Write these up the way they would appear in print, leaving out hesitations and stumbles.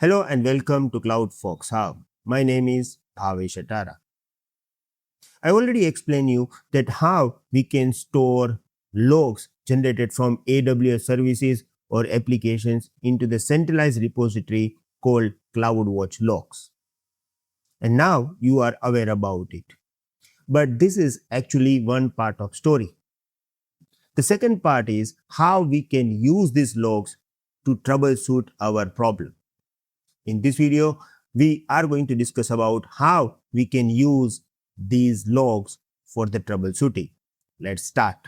Hello and welcome to CloudFolks Hub. My name is Bhavesh Atara. I already explained you that how we can store logs generated from AWS services or applications into the centralized repository called CloudWatch Logs. And now you are aware about it. But this is actually one part of story. The second part is how we can use these logs to troubleshoot our problem. In this video, we are going to discuss about how we can use these logs for the troubleshooting. Let's start.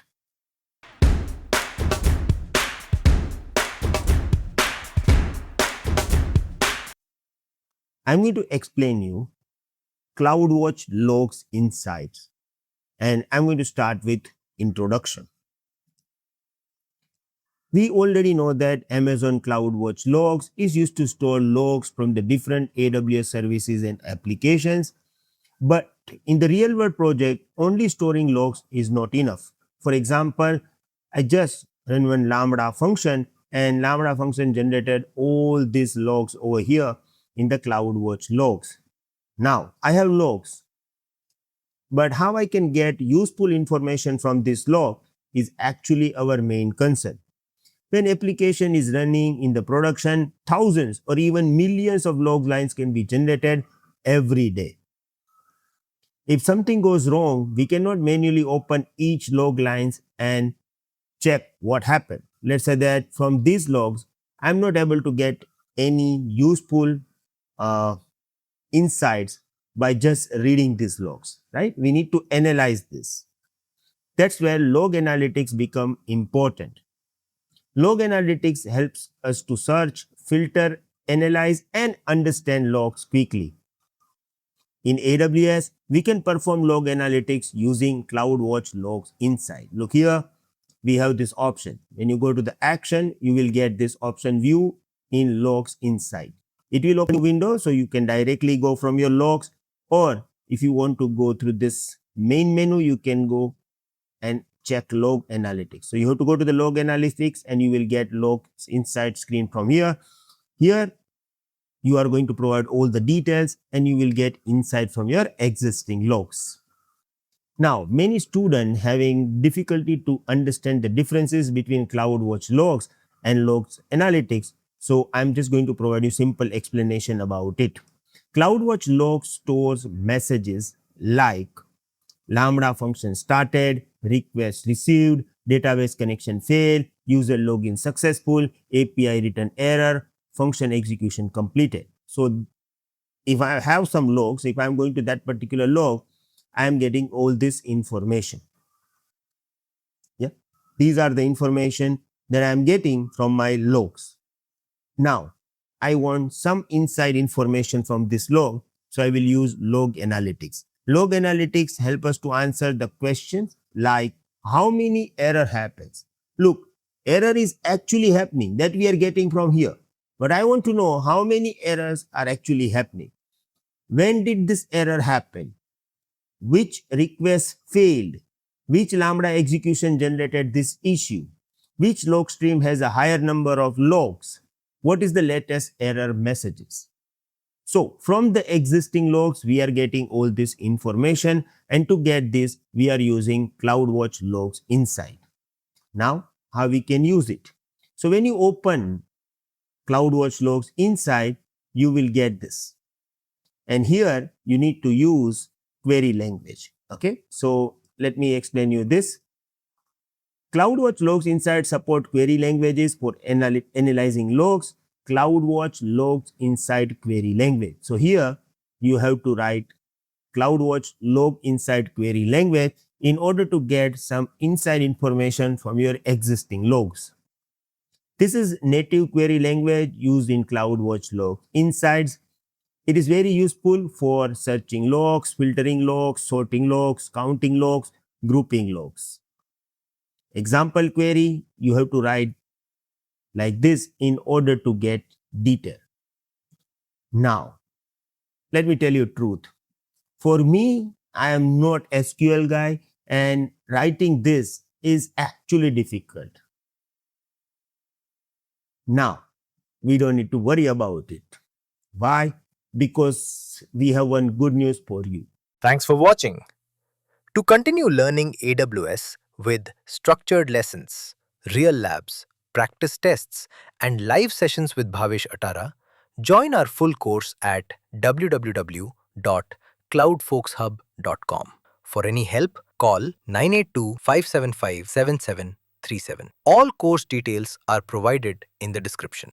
I'm going to explain you CloudWatch Logs Insights, and I'm going to start with introduction. We already know that Amazon CloudWatch Logs is used to store logs from the different AWS services and applications. But in the real world project, only storing logs is not enough. For example, I just run one Lambda function and Lambda function generated all these logs over here in the CloudWatch Logs. Now I have logs, but how I can get useful information from this log is actually our main concern. When application is running in the production, thousands or even millions of log lines can be generated every day. If something goes wrong, we cannot manually open each log lines and check what happened. Let's say that from these logs, I'm not able to get any useful insights by just reading these logs, right? We need to analyze this. That's where log analytics become important. Log analytics helps us to search, filter, analyze, and understand logs quickly. In AWS, we can perform log analytics using CloudWatch Logs Insights. Look here, we have this option. When you go to the action, you will get this option view in Logs Insights. It will open a window so you can directly go from your logs, or if you want to go through this main menu, you can go and check log analytics. So you have to go to the log analytics and you will get logs insight screen from here. Here you are going to provide all the details and you will get insight from your existing logs. Now, many students having difficulty to understand the differences between CloudWatch Logs and Logs Analytics. So I'm just going to provide you simple explanation about it. CloudWatch Logs stores messages like Lambda function started, request received, database connection failed, user login successful, API return error, function execution completed. So if I have some logs, if I'm going to that particular log, I am getting all this information. Yeah, these are the information that I am getting from my logs. Now, I want some inside information from this log, so I will use log analytics. Log analytics help us to answer the questions like how many error happens. Look, error is actually happening that we are getting from here. But I want to know how many errors are actually happening. When did this error happen? Which request failed? Which Lambda execution generated this issue? Which log stream has a higher number of logs? What is the latest error messages? So from the existing logs, we are getting all this information, and to get this, we are using CloudWatch Logs Insights. Now, how we can use it? So when you open CloudWatch Logs Insights, you will get this. And here you need to use query language. Okay, so let me explain you this. CloudWatch Logs Insights support query languages for analyzing logs. CloudWatch Logs Insight query language. So here you have to write CloudWatch Log Insight query language in order to get some inside information from your existing logs. This is native query language used in CloudWatch Log Insights. It is very useful for searching logs, filtering logs, sorting logs, counting logs, grouping logs. Example query, you have to write like this in order to get detail. Now, let me tell you the truth. For me, I am not SQL guy, and writing this is actually difficult. Now, we don't need to worry about it. Why? Because we have one good news for you. Thanks for watching. To continue learning AWS with structured lessons, real labs, practice tests, and live sessions with Bhavesh Atara, join our full course at www.cloudfolkshub.com. For any help, call 982 575 7737. All course details are provided in the description.